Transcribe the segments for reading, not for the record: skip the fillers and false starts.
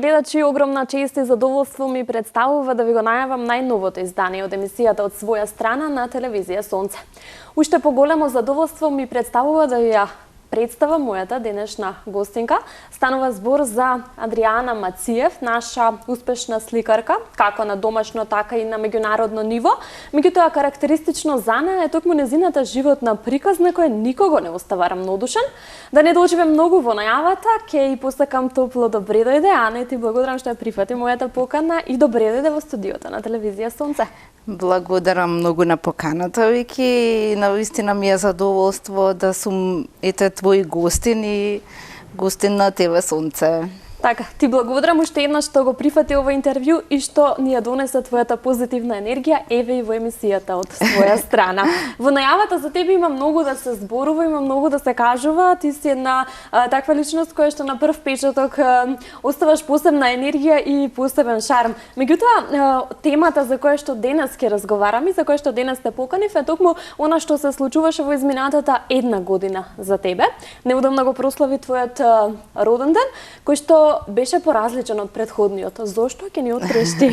гледачи, огромна чест и задоволство ми представува да ви го најавам најновото издание од емисијата од своја страна на телевизија Сонце. Уште поголемо задоволство ми представува да ја представам мојата денешна гостинка. Станува збор за Адриана Мациев, наша успешна сликарка, како на домашно, така и на меѓународно ниво. Меѓутоа, карактеристично за неа е токму незината животна приказ на кој никого не остава рамнодушен. Да не доживе многу во најавата, ќе и посакам топло добре дојде. Ана, ти благодарам што ја прифати мојата покана и добре дојде во студиото на телевизија Сонце. Благодарам многу на поканата, Вики. Навистина ми е задоволство да сум твои гостин и гостин на ТВ Сонце. Така, ти благодарам уште еднаш што го прифати ова интервју и што ни ја донесе твојата позитивна енергија, еве и во емисијата од своја страна. Во најавата за тебе има многу да се зборува, има многу да се кажува. Ти си една таква личност која што на прв печаток оставаш посебна енергија и посебен шарм. Меѓутоа, темата за која што денес ќе разговараме и за која што денес те поканив е токму она што се случуваше во изминатата една година за тебе. Неодамна го прослави твојот роден ден, кој што беше поразличен од претходниот. Зошто ќе ни откриеш ти?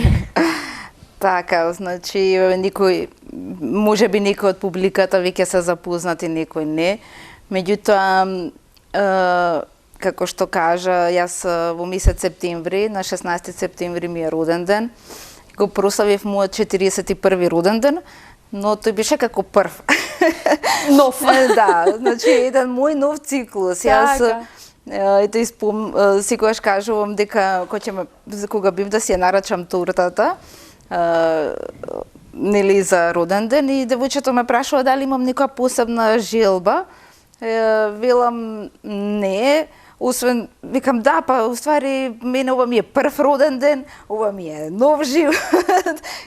Така, значи никој, можеби некој од публиката веќе се запознати, некој не. Меѓутоа, како што кажа, јас во месец септември, на 16 септември ми е роден ден. Го прославив мојот 41-ви роден ден, но тој беше како прв. Нов. Да, значи еден мој нов циклус. Јас ете секогаш кажувам дека кога бив да си ја нарачам тортата, нели за роден ден, и девојчето ме прашува дали имам некоја посебна желба. Велам не, освен викам да, па уствари мене ова ми е прв роден ден, ова ми е нов живот.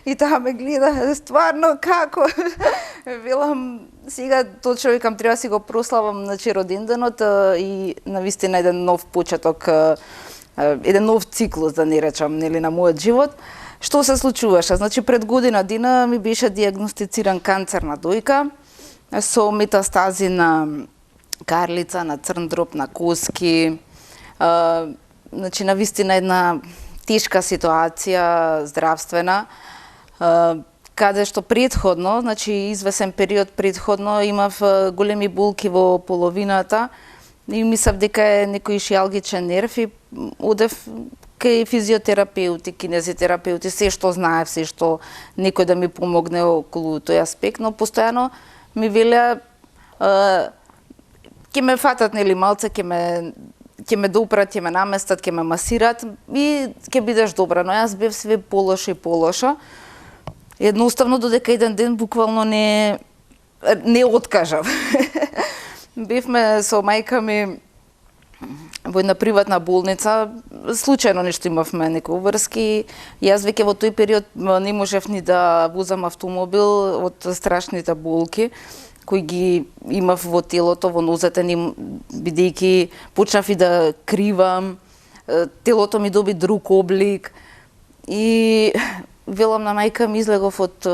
И таа ме гледа стварно како. Велам сега точно викам треба си го прославам значи роденденот и навистина еден нов почеток, еден нов циклус да не речам, нели, на мојот живот. Што се случуваше? Значи пред година дена ми беше диагностициран канцер на дојка со метастази на карлица, на црн дроб, на коски. Значи навистина една тешка ситуација здравствена. Каде што предходно, значи извесен период предходно, имав големи болки во половината и мислев дека е некој шијалгичен нерв и одев кај физиотерапеути, кинезитерапеути, се што знаев, се што некој да ми помогне околу тој аспект, но постојано ми велеа ќе ме фатат, нели, малце, ќе ме допрат, ќе ме наместат, ќе ме масират и ќе бидеш добра, но јас бев све полоша и полоша. Едноставно додека еден ден буквално не откажав. Бевме со мајка ми во една приватна болница, случајно нешто имавме некои врски. Јас веќе во тој период не можев ни да возам автомобил од страшните болки кои ги имав во телото, во нозете, бидејќи почнав и да кривам, телото ми доби друг облик и велам на мајка ми, излегов од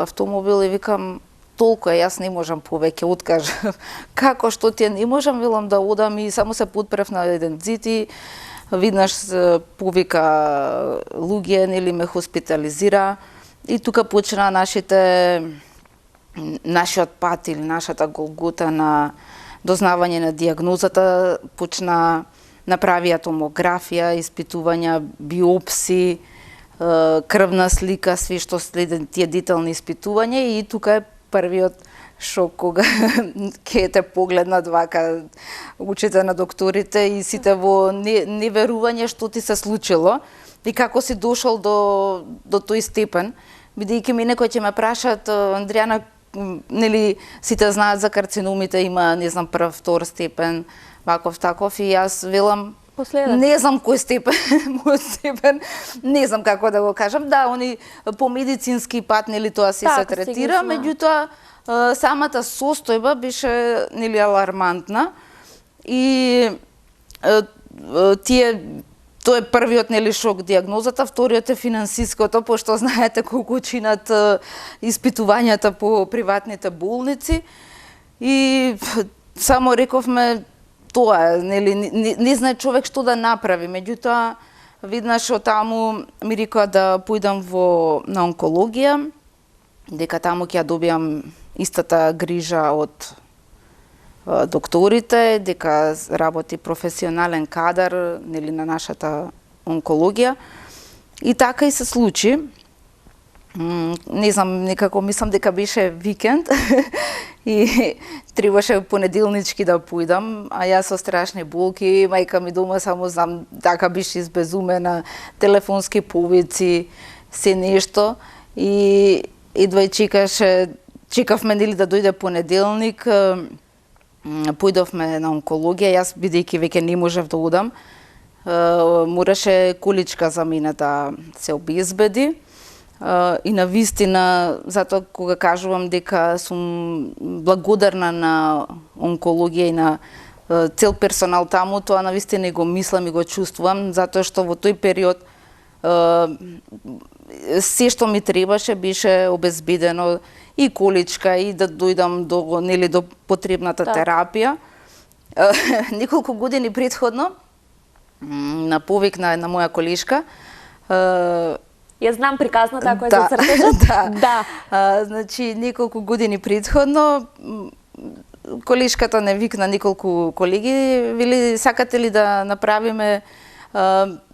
автомобил и викам толку јас не можам повеќе, откажав. Како, што ти не можам, велам да одам и само се подпрев на еден зид и виднаш повика луѓе, нели, ме хоспитализира и тука почна нашиот пат или нашата голгота на дознавање на диагнозата. Почна, направија томографија, испитувања, биопси, крвна слика, све што следен тие детални испитувања и тука е првиот шок кога ќе те погледнат вака очите на докторите и сите во неверување што ти се случило и како си дошол до тој степен, бидејќи мене кои ќе ме прашат Андријана, нели сите знаат за карциномите, има не знам прв, втор степен, ваков таков и јас велам не знам кој степен, мојот степен, не знам како да го кажам. Да, они по медицински пат, нели, тоа се третира, меѓутоа самата состојба беше, нели, алармантна и тоа е првиот, нели, шок диагнозата, вториот е финансиското, пошто знаете колку чинат испитувањата по приватните болници и само рековме тоа, нели, не знае човек што да направи, меѓутоа Виднаш од таму ми рекоа да поидам на онкологија, дека таму ќе ја добиам истата грижа од докторите, дека работи професионален кадар, нели, на нашата онкологија. И така и се случи. Не знам, некако мислам дека беше викенд и требаше понеделнички да поидам, а јас со страшни болки, мајка ми дома само знам така беше избезумена, телефонски повици, се нешто и едва чекавме нели да дојде понеделник, поидовме на онкологија, јас бидејќи веќе не можев да одам, мораше количка за мене да се обезбеди. И на вистина, затоа кога кажувам дека сум благодарна на онкологија и на цел персонал таму, тоа на вистина го мислам и го чувствувам, затоа што во тој период се што ми требаше беше обезбедено, и количка, и да дојдам до, нели, до потребната терапија. Неколку години претходно, на повик на една моја колешка, ја знам приказната која се цртежат. Да. Значи, неколку години претходно, колешката не викна неколку колеги, вели, сакате ли да направиме,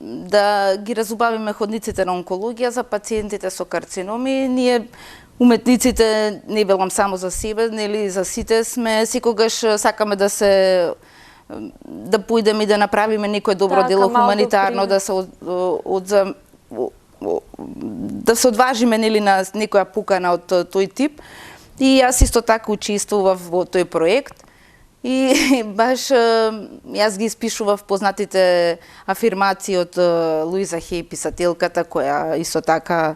да ги разубавиме ходниците на онкологија за пациентите со карциноми. Ние, уметниците, не велам само за себе, нели, за сите сме, секогаш сакаме да поидеме и да направиме некое добро дело хуманитарно, да се одважиме, нели, на некоја покана од тој тип. И јас исто така учествував во тој проект. И баш јас ги испишував познатите афирмации од Луиза Хеј, писателката, која исто така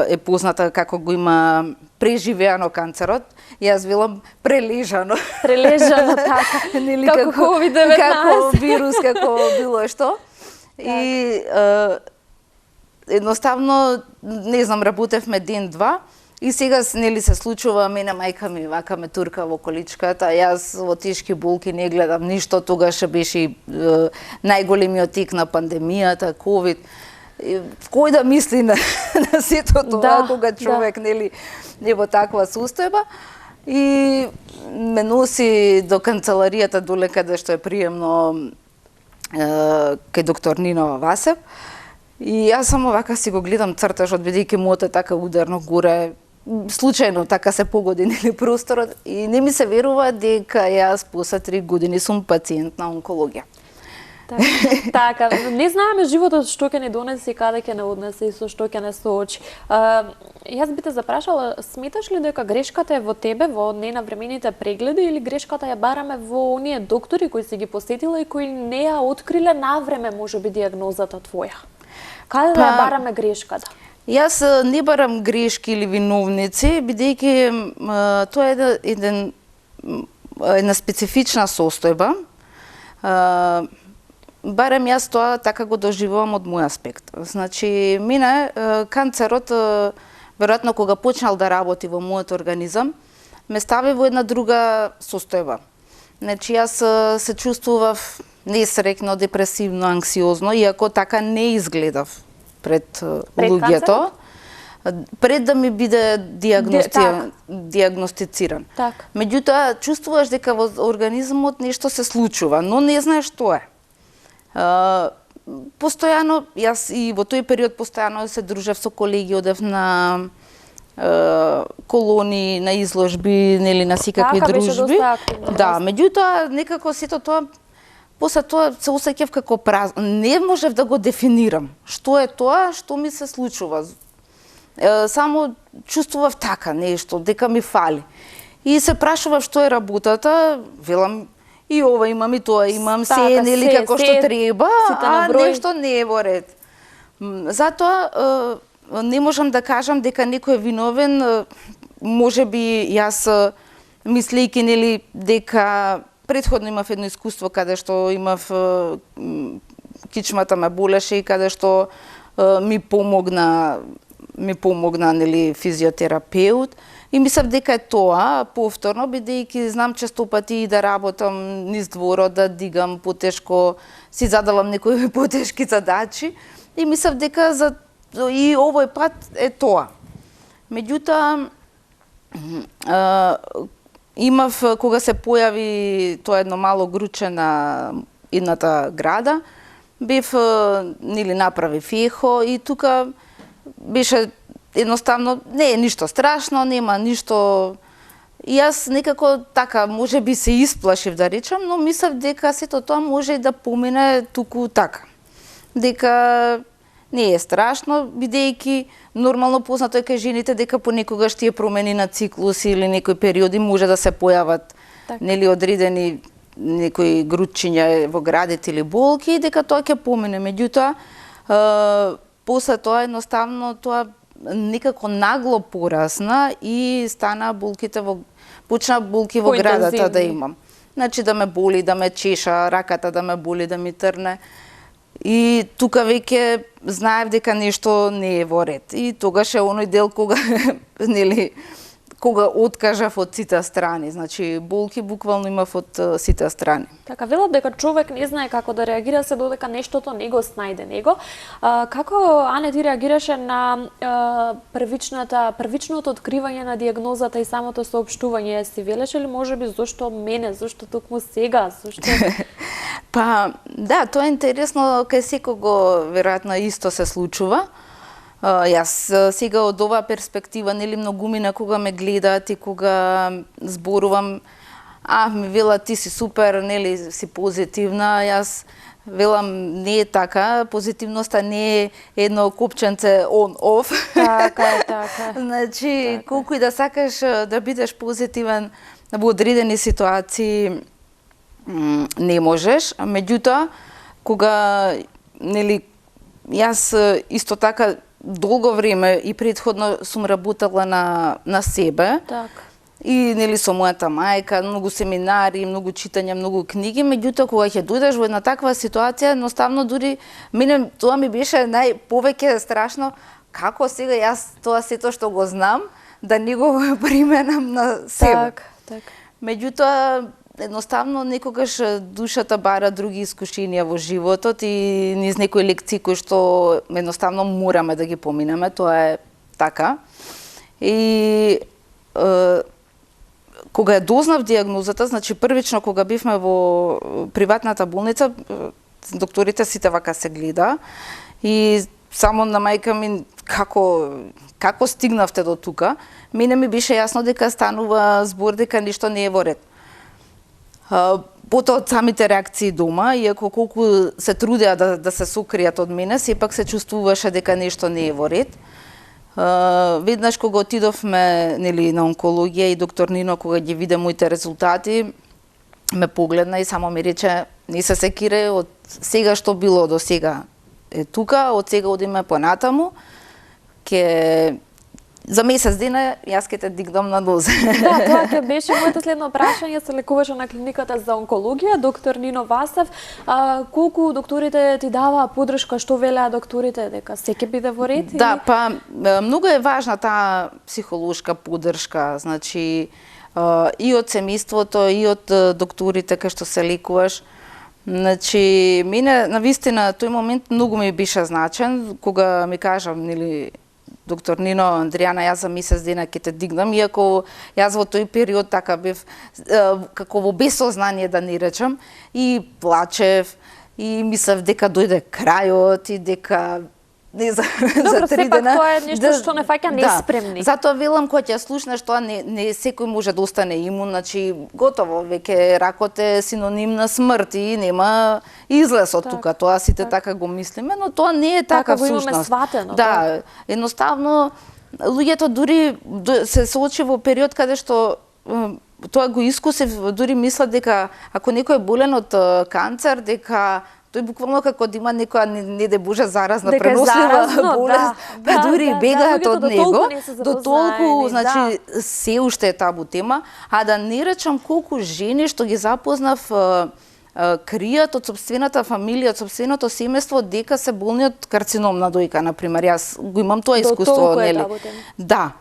е позната како го има преживеано канцерот. Јас велам прележано. Прележано, така. Нели, како COVID-19. Како вирус, како било што. И едноставно, не знам, работевме ден-два и сега, нели, се случува, мене мајка ми вака ме турка во количката, јас во тешки болки не гледам ништо, тогаш беше најголемиот тик на пандемијата, ковид. Кој да мисли на сето тоа, кога човек, нели, е во таква состојба. И ме носи до канцеларијата доле каде што е приемно кај доктор Нинова Васев. И јас само вака си го гледам цртежот, бидејќи моето е така ударно горе, случајно така се погоди, нели, просторот, и не ми се верува дека јас после 3 години сум пациент на онкологија. Така, не знаеме животот што ќе ни донесе и каде ќе не однесе и со што ќе не соочи. Јас би те запрашала, сметаш ли дека грешката е во тебе, во ненавремените прегледи, или грешката ја бараме во оние доктори кои си ги посетила и кои не ја откриле навреме можеби диагнозата твоја? Каде да ја бараме грешката? Јас не барам грешки или виновници, бидејќи тоа е една специфична состојба. Барем јас тоа така го доживувам од мој аспект. Значи, мене канцерот, веројатно кога почнал да работи во мојот организам, ме стави во една друга состојба. Значи, јас се чувствував несреќно, депресивно, анксиозно, иако така не изгледав пред луѓето, пред да ми биде диагностициран. Меѓутоа, чувствуваш дека во организмот нешто се случува, но не знаеш што е. Постојано, јас и во тој период постојано се дружев со колеги, одев на колони, на изложби, нели, на секакви дружби. Да, меѓутоа некако сето тоа, после тоа се осеќав како празно. Не можев да го дефинирам што е тоа што ми се случува. Само чувствував така нешто, дека ми фали. И се прашував што е работата, велам и ова имам, и тоа имам, се, нели, како што треба, а нешто не е во ред. Затоа не можам да кажам дека некој е виновен, можеби јас мислејќи, нели, дека претходно имав едно искуство каде што имав кичмата ме болеше и каде што ми помогна ми помогна, нели, физиотерапеут. И мислам дека е тоа повторно, бидејќи знам често пати и да работам низ дворот, да дигам потешко, си задавам некои потешки задачи и мислам дека и овој пат е тоа. Меѓутоа, имав, кога се појави тоа едно мало груче на едната града, бев, нели, направив ехо и тука беше едноставно, не е ништо страшно, нема ништо. И јас некако така, може би се исплашив да речам, но мислев дека сето тоа може и да помине туку така. Дека не е страшно, бидејќи нормално познато е кај жените дека понекогаш тие промени на циклус или некои периоди може да се појават, нели, одредени некои гручиња во градите или болки, дека тоа ќе помине. Меѓутоа, после тоа едноставно тоа некако нагло порасна и стана почна болки во градата да имам. Значи да ме боли, да ме чеша, раката да ме боли, да ми трне. И тука веќе знаев дека нешто не е во ред. И тогаш е оној дел кога, нели, кога откажав од сите страни. Значи, болки буквално имав од сите страни. Така, велат дека човек не знае како да реагира се додека нештото не го снајде него. Како, Ане, ти реагираше на првичното откривање на диагнозата и самото соопштување? Си велеше ли можеби зошто мене, зошто токму сега, зошто? Па, да, тоа е интересно, кај секого веројатно исто се случува. Јас сега од оваа перспектива, нели, многумина кога ме гледаат и кога зборувам, ми велат ти си супер, нели, си позитивна, јас велам не е така, позитивноста не е едно копченце on-off. Така е, така. Значи, така, колку и да сакаш да бидеш позитивен во одредени ситуации, не можеш. Меѓутоа, кога, нели, јас исто така долго време и претходно сум работела на себе. Так. И, нели, со мојата мајка, многу семинари, многу читања, многу книги, меѓутоа кога ќе дојдеш во една таква ситуација, едноставно дури мене тоа ми беше повеќе страшно, како сега јас тоа сето што го знам да не го применам на себе. Так. Меѓутоа едноставно некогаш душата бара други искушенија во животот и низ некои лекции кои што едноставно мораме да ги поминеме, тоа е така. И кога ја дознав диагнозата, значи првично кога бевме во приватната болница, докторите сите вака се гледа и само на мајка ми како стигнавте до тука, мене ми беше јасно дека станува збор дека нешто не е во ред. Потоа од самите реакции дома, иако колку се трудеа да се сокријат од мене, сепак се чувствуваше дека нешто не е во ред. Веднаш кога отидовме, нели, на онкологија и доктор Нино кога ги виде моите резултати, ме погледна и само ми рече: "Не се секире, од сега што било до сега е тука, од сега одиме понатаму, за месец дена јас ќе те дигнам на нозе." Да, тоа ќе беше моето следно прашање. Се лекуваше на клиниката за онкологија, доктор Нино Васев. Колку докторите ти даваа поддршка, што велеа докторите, дека се ќе биде во ред? Да, па многу е важна таа психолошка поддршка, значи и од семејството, и од докторите кај што се лекуваш. Значи, мене навистина тој момент многу ми беше значен, кога ми кажа, нели, доктор Нино: "Андријана, јас за месец дена ќе те дигнам", иако јас во тој период така бев како во безсознание да не речам, и плачев и мислев дека дојде крајот и дека не за 3 дена. Тоа е нешто што не фаќа неспремни. Затоа велам, кога ќе слушнеш тоа, не секој може да остане имун, значи готово, веќе ракот е синоним на смрт и нема излез од тука. Тоа сите така го мислиме, но тоа не е така всушност. Така го имаме сватено. Да, едноставно луѓето дури се соочи во период каде што тоа го искусив, дури мислат дека ако некој е болен од канцер, дека тој буквално како да има некоја, не де Боже, заразна, пренослива болест, па дури бегаат од него, до толку, значи, се уште е табу тема, а да не речам колку жени што ги запознав кријат од сопствената фамилија, од сопственото семејство дека се болни од карцином на дојка, например. Јас го имам тоа искуство, толку е нели? работено. Да.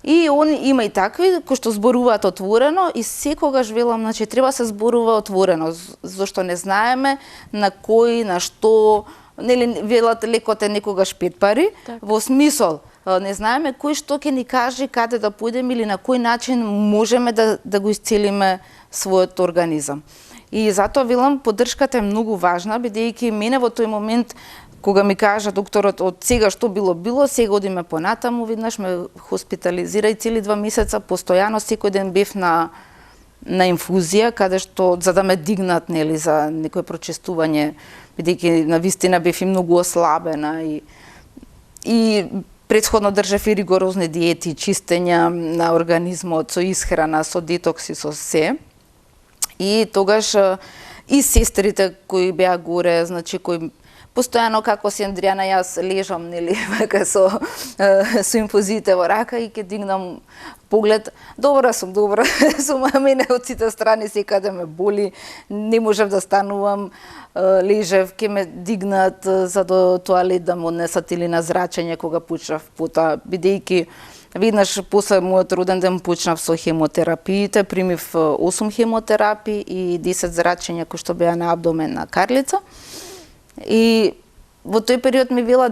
И има и такви кои што зборуваат отворено и секогаш велам, значи треба се зборува отворено, зашто не знаеме на кој, на што, нели велат лекот е некогаш 5 пари, во смисол не знаеме кој што ќе ни каже каде да појдеме или на кој начин можеме да го исцелиме својот организам. И затоа велам поддршката е многу важна, бидејќи мене во тој момент кога ми кажа докторот од сега што било, сега одиме понатаму, виднаш ме хоспитализира и цели 2 месеца постојано секој ден бев на инфузија каде што за да ме дигнат, нели, за некое прочистување, бидејќи навистина бев и многу ослабена и претходно држав и ригорозни диети, чистења на организмот со исхрана, со детокси, со се. И тогаш и сестрите кои беа горе, значи кои постојано како си Андријана, јас лежам, нели, вака со инфузиите во рака и ќе дигнам поглед, добра сум, мене од сите страни секаде ме боли, не можев да станувам, лежев, ќе ме дигнат за до тоалет да ме однесат или на зрачење кога почнав пута, бидејќи веднаш после мојот роден ден почнав со хемотерапиите, примив 8 хемотерапии и 10 зрачења кои што беа на абдомен на карлица. И во тој период ми вела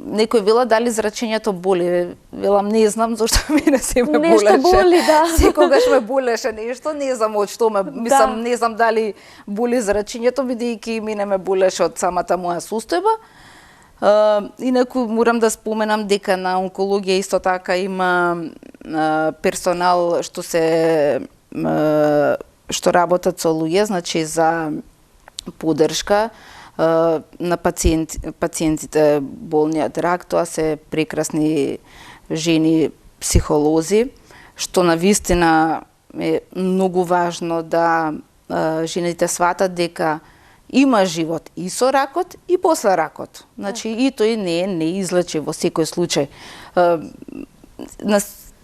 некој вела дали зрачењето боли. Велам не знам зашто мене се ме болеше. Нешто боли, да. Секогаш ме болеше нешто, не знам од што ме, мислам, не знам дали боли зрачењето, бидејќи мене ме болеше од самата моја состојба. Инаку морам да споменам дека на онкологија исто така има персонал што работат со луѓе, значи за поддршка на пациентите болни од рак. Тоа се прекрасни жени психолози, што навистина е многу важно да жените сватат дека има живот и со ракот и после ракот. Значи и тој не е неизлечив во секој случај.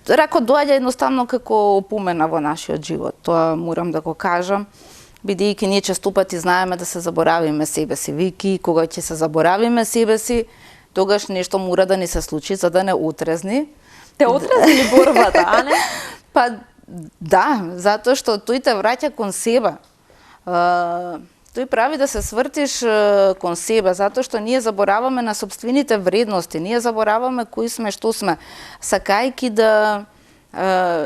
Ракот доаѓа едноставно како опомена во нашиот живот. Тоа морам да го кажам, бидејќи ние често пати знаеме да се заборавиме себе си. Вики, кога ќе се заборавиме себе си, тогаш нешто мора да ни се случи за да не отрезни. Те отрезни ли борбата, а не? Па да, затоа што тој те враќа кон себе. Тој прави да се свртиш кон себе, затоа што ние забораваме на сопствените вредности, ние забораваме кои сме, што сме, сакајки да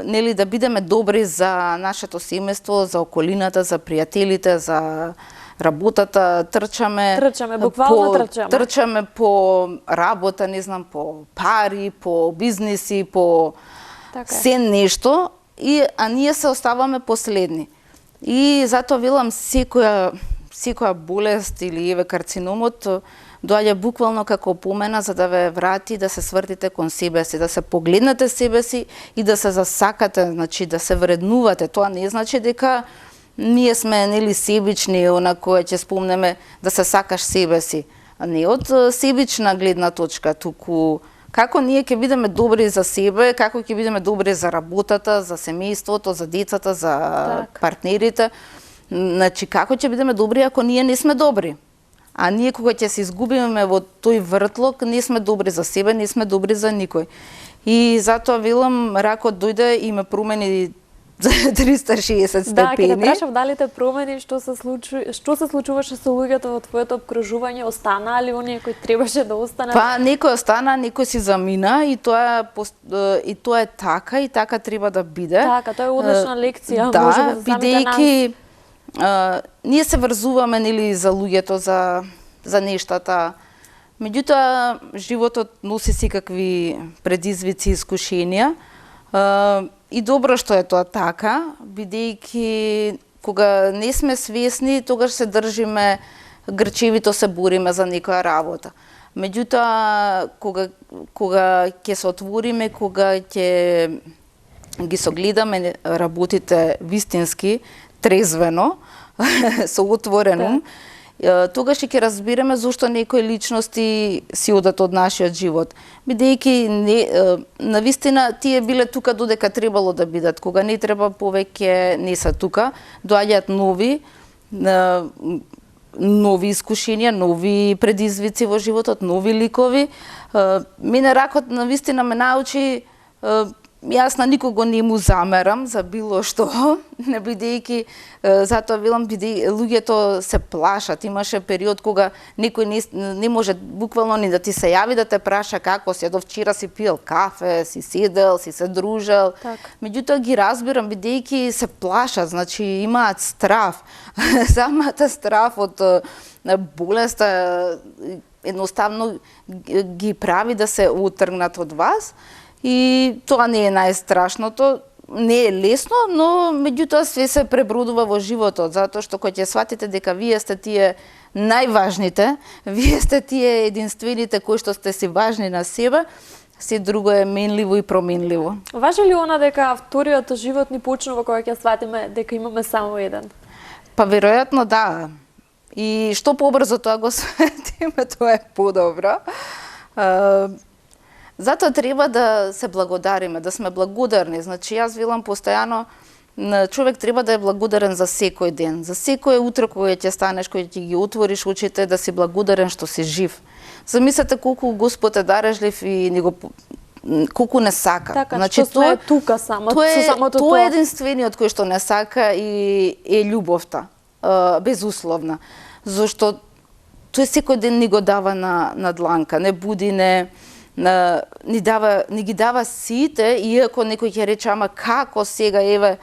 нели да бидеме добри за нашето семејство, за околината, за пријателите, за работата, трчаме, буквално трчаме по работа, не знам, по пари, по бизниси, по се нешто, а ние се оставаме последни. И затоа велам секоја болест или еве карциномот доаѓа буквално како опомена за да ве врати да се свртите кон себе си, да се погледнете себе си и да се засакате, значи да се вреднувате. Тоа не значи дека ние сме нели себични, онако ќе спомнеме да се сакаш себе си. А не од себична гледна точка, туку како ние ќе бидеме добри за себе, како ќе бидеме добри за работата, за семејството, за децата, за партнерите. Значи, како ќе бидеме добри ако ние не сме добри? А ние кога ќе се изгубиме во тој вртлок, не сме добри за себе, не сме добри за никој. И затоа велам, ракот дојде и ме промени за 360 степени. Да, ќе те прашав дали те промени, што се случуваше со луѓето во твоето обкружување, останаа ли оние кои требаше да останат? Па некој остана, некој си замина и тоа е така и така треба да биде. Така, тоа е одлична лекција, да, може да самите нас. Ние се врзуваме нели за луѓето, за нештата. Меѓутоа животот носи секакви предизвици и искушенија. И добро што е тоа така, бидејќи кога не сме свесни, тогаш се држиме грчевито, се бориме за некоја работа. Меѓутоа кога ќе се отвориме, кога ќе ги согледаме работите вистински, трезвено, со отворен ум, тогаш ќе разбереме зошто некои личности си одат од нашиот живот. Бидејќи навистина тие биле тука додека требало да бидат, кога не треба повеќе не се тука, доаѓаат нови, нови искушенија, нови предизвици во животот, нови ликови. Мене ракот навистина ме научи, јас на никого не му замерам за било што, не бидејќи, затоа велам, луѓето се плашат. Имаше период кога некој не може буквално ни да ти се јави да те праша како си, до вчера си пиел кафе, си седел, си се дружел. Меѓутоа ги разбирам, бидејќи се плашат, значи имаат страв. Самата страв од болеста едноставно ги прави да се отргнат од вас. И тоа не е најстрашното, не е лесно, но меѓутоа све се пребродува во животот, затоа што кога ќе сватите дека вие сте тие најважните, вие сте тие единствените кои што сте си важни на себе, се друго е менливо и променливо. Важи ли она дека вториот живот ни почнува кога ќе сватиме дека имаме само еден? Па веројатно да. И што побрзо тоа го сватиме, тоа е подобро. Затоа треба да се благодариме, да сме благодарни. Значи, јас велам постојано, човек треба да е благодарен за секој ден, за секое утро кога ќе станеш, кога ќе ги отвориш очите, да си благодарен што си жив. Замислете колку Господ е дарежлив и него колку не сака. Така, значи, што сме тука само, тоа е единствениот кој што не сака и е љубовта, безусловна. Зошто тој секој ден ни го дава на дланка, не буди, не ги дава сите, иако некој ќе рече, ама како сега, еве,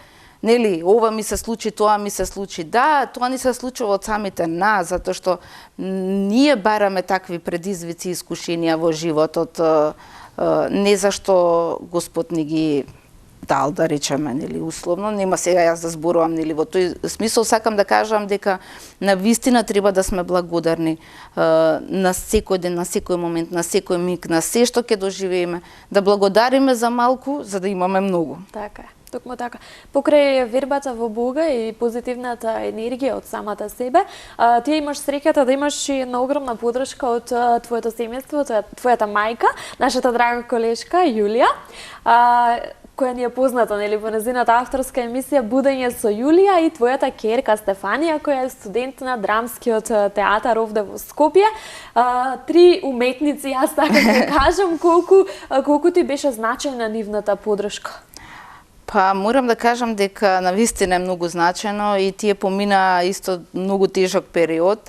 нели, ова ми се случи, тоа ми се случи. Да, тоа ни се случува од самите нас, затоа што ние бараме такви предизвици и искушенија во животот, не зашто Господ ни ги дал, да речеме, нели, условно. Нема сега јас да зборувам, нели, во тој смисол сакам да кажам дека на вистина треба да сме благодарни на секој ден, на секој момент, на секој миг, на се што ќе доживееме, да благодариме за малку, за да имаме многу. Така е. Токму така. Покрај вербата во Бога и позитивната енергија од самата себе, ти имаш среќата да имаш и една огромна подршка од твоето семејство, твојата мајка, нашата драга колешка Јулија, која ни е позната, нели, по незината авторска емисија Будење со Јулија, и твојата ќерка Стефанија, која е студент на драмскиот театар овде во Скопје. Три уметници, јас така ќе кажам, колку ти беше значајна нивната подршка? Па, морам да кажам дека навистина е многу значено и тие помина исто многу тежок период.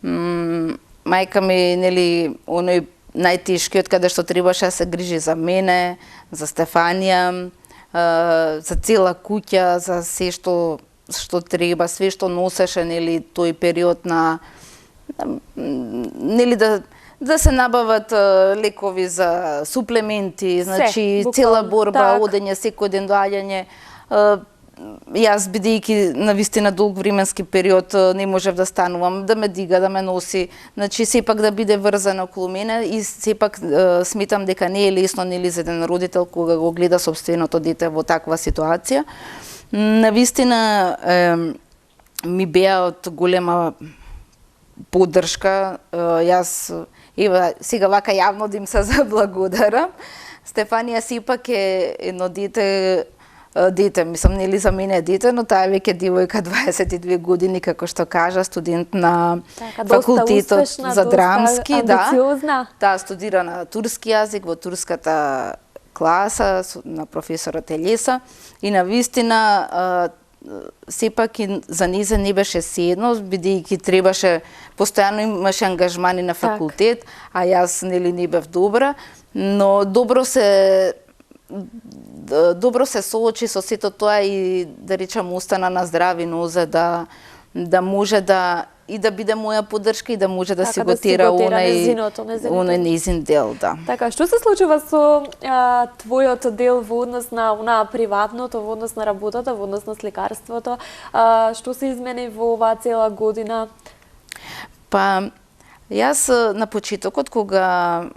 Мајка ми, нели, оној најтешкиот каде што требаше да се грижи за мене, за Стефанија, за цела куќа, за се што треба, све што носеше, нели, тој период на нели да се набават лекови за суплементи, значи цела борба, одење, секој ден доаѓање. Јас, бидејќи на вистина долг временски период не можев да станувам, да ме дига, да ме носи, значи сепак да биде врзана околу мене и сепак сметам дека не е лесно, нели, за еден родител кога го гледа собственото дете во таква ситуација. На вистина ми беа од голема поддршка. Јас ева сега вака јавно да им се заблагодарам. Стефанија сепак е едно дете, мислам, нели за мене е дете, но таа е веќе девојка 22 години, како што кажа, студент на факултетот за драмски, да, студира на турски јазик во турската класа на професорот Елеса и на вистина сепак и за нејзе не беше седно, бидејќи требаше, постојано имаше ангажмани на факултет, а јас, нели, не бев добра, но добро се соочи со сето тоа и, да речам, остана на здрави нозе, да може да и да биде моја поддршка и да може да си го тера оној нејзин дел, да. Така, што се случува со твојот дел во однос на приватното, во однос на работата, во однос на сликарството? Што се измени во оваа цела година? Па, јас на почетокот, кога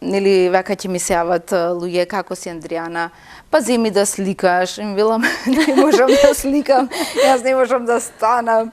нели вака ќе ми се јават луѓе како си Андријана, па земи да сликаш, им велам не можам да сликам, јас не можам да станам,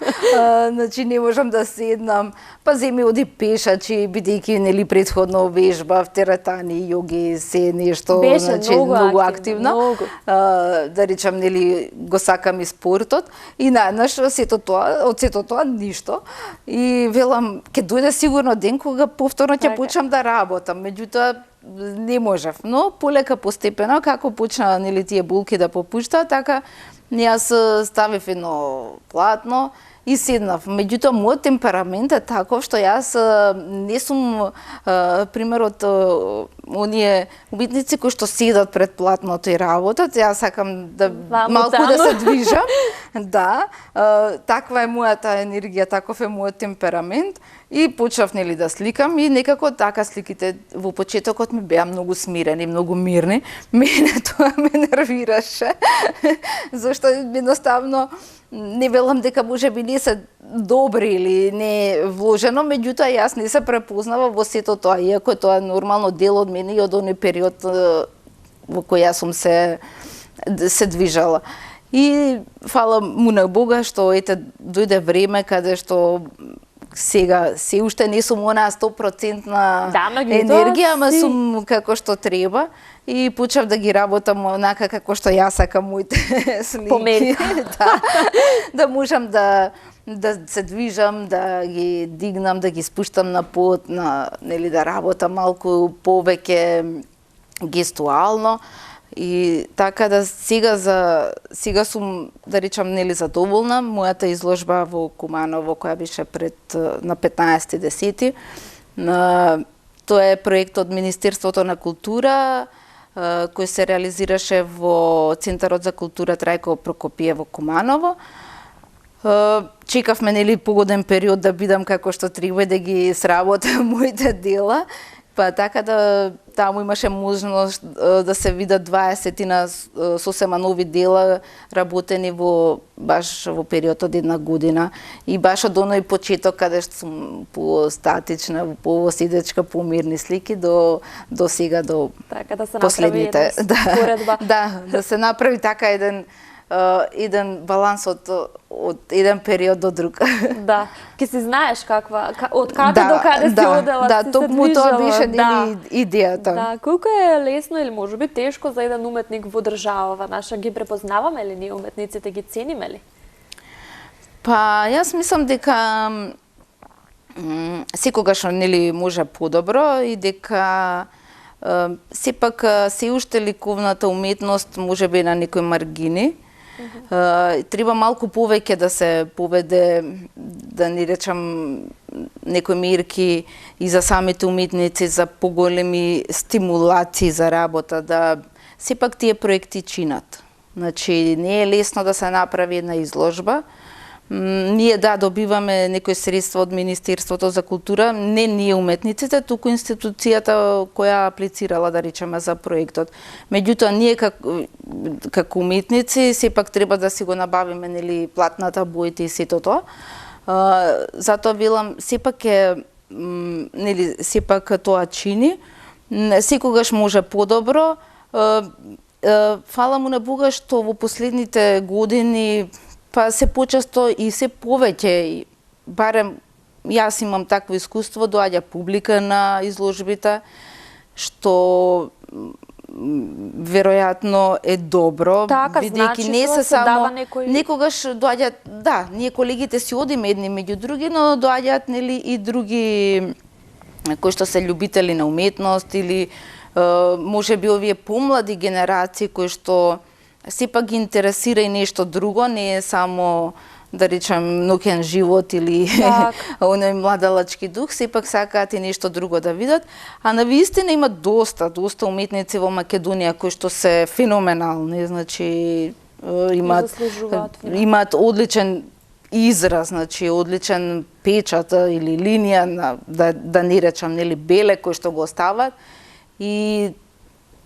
значи не можам да седнам, па земи оди пешачи, бидејќи нели претходно вежбав теретани, јоги, се нешто, Беше значи многу активно. многу. Да речам нели го сакам и спортот и наеднаш од сето тоа ништо и велам ќе дојде сигурно ден кога повторно ќе Така. почнам да работам, меѓутоа не можев, но полека постепено како почна нели тие булки да попуштаат, така јас ставив едно платно и седнав. Меѓутоа мојот темперамент е таков што јас не сум пример од оние уметници кои што седат пред платното и работат. Јас сакам да малку да се движам. Да, таква е мојата енергија, таков е мојот темперамент и почнав нели да сликам и некако така сликите во почетокот ми беа многу смирени, многу мирни. Мене тоа ме нервираше. Зашто едноставно не велам дека можеби не се добри или не вложено, меѓутоа јас не се препознава во сето тоа, иако тоа е нормално дел од мене и од оној период во кој јас сум се движала. И фала му на Бога што ете дојде време каде што сега се уште не сум онаа 100% енергија, ама сум како што треба и почнав да ги работам онака како што јас сакам моите слики. Да можам да се движам, да ги дигнам, да ги спуштам на под, нели да работам малку повеќе гестуално. И така да сега сум, да речам, нели задоволна. Мојата изложба во Куманово, која беше на 15.10. Тоа е проект од Министерството на култура, кој се реализираше во Центарот за култура Трајко Прокопиев во Куманово. Чекавме нели погоден период да бидам како што треба да ги сработам моите дела. Па така да таму имаше можност да се видат 20 сосема нови дела работени баш во период од една година и баш од оној почеток каде што сум по-статична, по-седечка, помирни слики до сега до така, да се последните. Споредба. Да се направи така еден баланс од еден период до друг. Да, ке си знаеш од каде до каде си одела, да, си се токму тоа беше движела. идејата. Да, колку е лесно или можеби тешко за еден уметник во државава наша, ги препознаваме ли ние уметниците, ги цениме ли? Па јас мислам дека секогаш нели може подобро и дека сепак се уште ликовната уметност можеби на некои маргини. Треба малку повеќе да се поведе, да ни речам, некои мерки и за самите уметници, за поголеми стимулации за работа, да сепак тие проекти чинат. Значи, не е лесно да се направи една изложба. Ние добиваме некои средства од Министерството за култура, не ние уметниците, туку институцијата која аплицирала, да речеме, за проектот. Меѓутоа, ние како уметници сепак треба да си го набавиме нели платната, боите и сето тоа. Затоа велам, сепак тоа чини. Секогаш може подобро. Фала му на Бога што во последните години па се почесто и се повеќе, барем јас имам такво искуство, доаѓа публика на изложбите, што веројатно е добро, бидејќи не се само некогаш доаѓаат, ние колегите си одиме едни меѓу други, но доаѓаат нели и други кои што се љубители на уметност или можеби овие помлади генерации кои што сепак ги интересира и нешто друго, не е само, да речем, ноќен живот или оној младалачки дух, сепак сакаат и нешто друго да видат. А навистина има доста уметници во Македонија кои што се феноменални, значи имаат одличен израз, значи одличен печат или линија, да не речам, нели, беле кој што го остават. И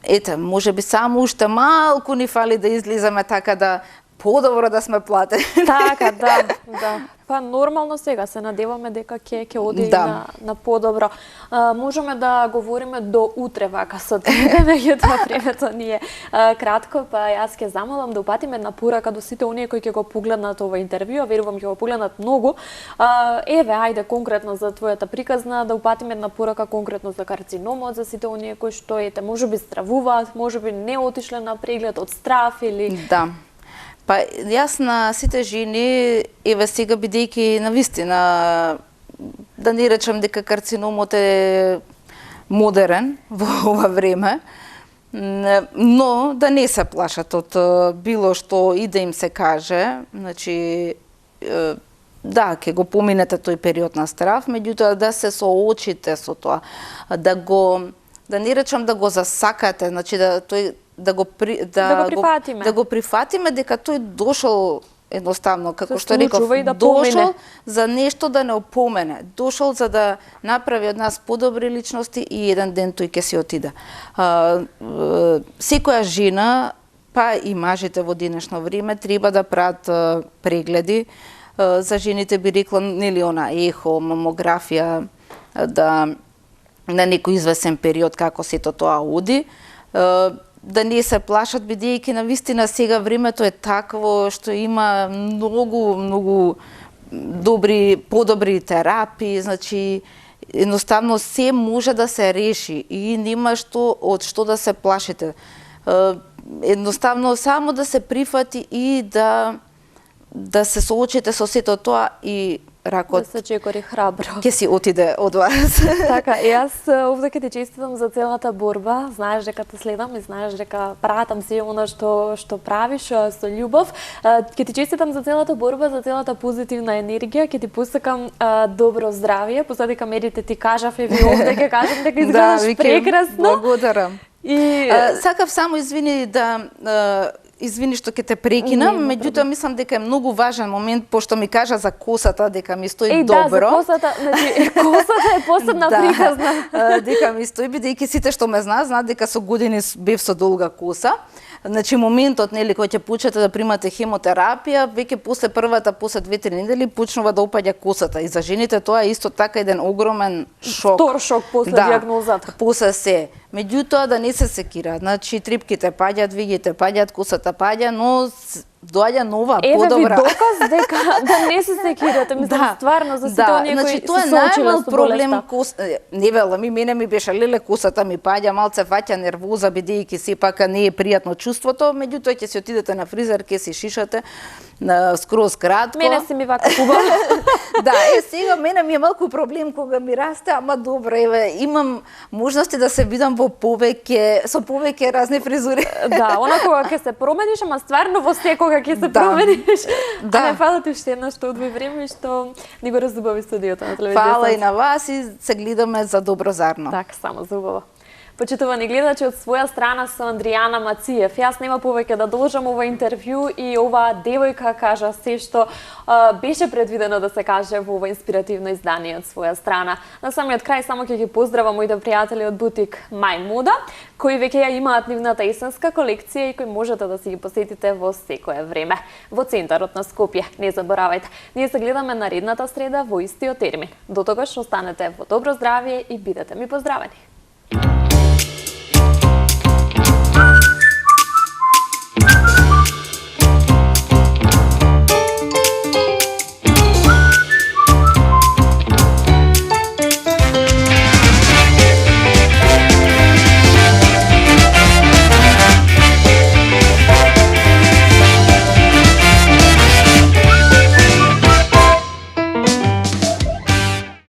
ете, можеби само уште малку ни фали да излеземе така да подобро да сме платени. Така, да, да. Па нормално сега се надеваме дека ќе оди на подобро. Можеме да говориме до утре вака со тебе, меѓутоа времето ни е кратко, па јас ќе замолам да упатиме една порака до сите оние кои ќе го погледнат ова интервју, верувам ќе го погледнат многу. Еве, ајде конкретно за твојата приказна да упатиме една порака конкретно за карциномот, за сите оние кои што можеби стравуваат, можеби не отишле на преглед од страв или Да. Па јас на сите жени, еве сега бидејќи навистина, да не речем дека карциномот е модерен во ова време, но да не се плашат од било што и да им се каже, значи да, ќе го поминете тој период на страв, меѓутоа да се соочите со тоа, да не речем да го засакате, значи да го прифатиме дека тој дошол едноставно, како што реков, дошол за нешто да не опомене, дошол за да направи од нас подобри личности и еден ден тој ќе си отиде. Секоја жена, па и мажите во денешно време, треба да прават прегледи. За жените би рекла, нели она ехо, мамографија, да на некој извесен период како сето тоа оди, да не се плашат, бидејќи навистина сега времето е такво што има многу подобри терапии, значи едноставно се може да се реши и нема од што да се плашите. Едноставно само да се прифати и да се соочите со сето тоа и ракот да се чекори храбро. Ќе си отиде од вас. Така, јас овде ќе ти честитам за целата борба. Знаеш дека те следам и знаеш дека пратам се она што правиш со љубов. Ќе ти честитам за целата борба, за целата позитивна енергија. Ќе ти посакам добро здравје. Посадика медите ти кажав и ви овде ќе кажам дека изгледаш прекрасно. Благодарам. Сакав само извини што ќе те прекинам, меѓутоа мислам дека е многу важен момент, пошто ми кажа за косата, дека ми стои добро. Да, за косата, значи, косата е посебна приказна. Дека ми стои, бидејќи сите што ме знаат дека со години бев со долга коса. Значи моментот нели кој ќе почнете да примате хемотерапија, веќе после 2-3 недели почнува да опаѓа косата и за жените тоа е исто така еден огромен шок. Втор шок после дијагнозата. После се. Меѓутоа да не се секираат. Значи трипките паѓаат, вигите паѓаат, косата паѓа, но доаѓа нова, подобра. Еве ви доказ дека да не се секирате, мислам стварно за сите оние кои се соочиле со проблем не вела мене ми беше леле косата ми паѓа, малце фаќа нервоза бидејќи сепак не е пријатно чувството, меѓутоа ќе си отидете на фризер, ќе си шишате скроз кратко. Мене си ми вака хубаво. Да, сега мене ми е малку проблем кога ми расте, ама добро, еве имам можности да се видам со повеќе разни фризури. Да, она кога ќе се промениш, ама стварно во секога ќе се промениш. Да. А не фала ти уште една што одвои време што ни го разубави студиото на телевизија. Фала и на вас и се гледаме за добро зарно. Така, само за убаво. Почитувани гледачи, од своја страна со Андријана Мациев. Јас нема повеќе да должам ова интервју и оваа девојка кажа се што беше предвидено да се каже во ова инспиративно издание од своја страна. На самиот крај само ќе ги поздравам моите пријатели од бутик Мај Мода, кои веќе ја имаат нивната есенска колекција и кои можете да си ги посетите во секое време. Во центарот на Скопје, не заборавајте. Ние се гледаме наредната среда во истиот термин. До тогаш останете во добро здравје и бидете ми поздравени.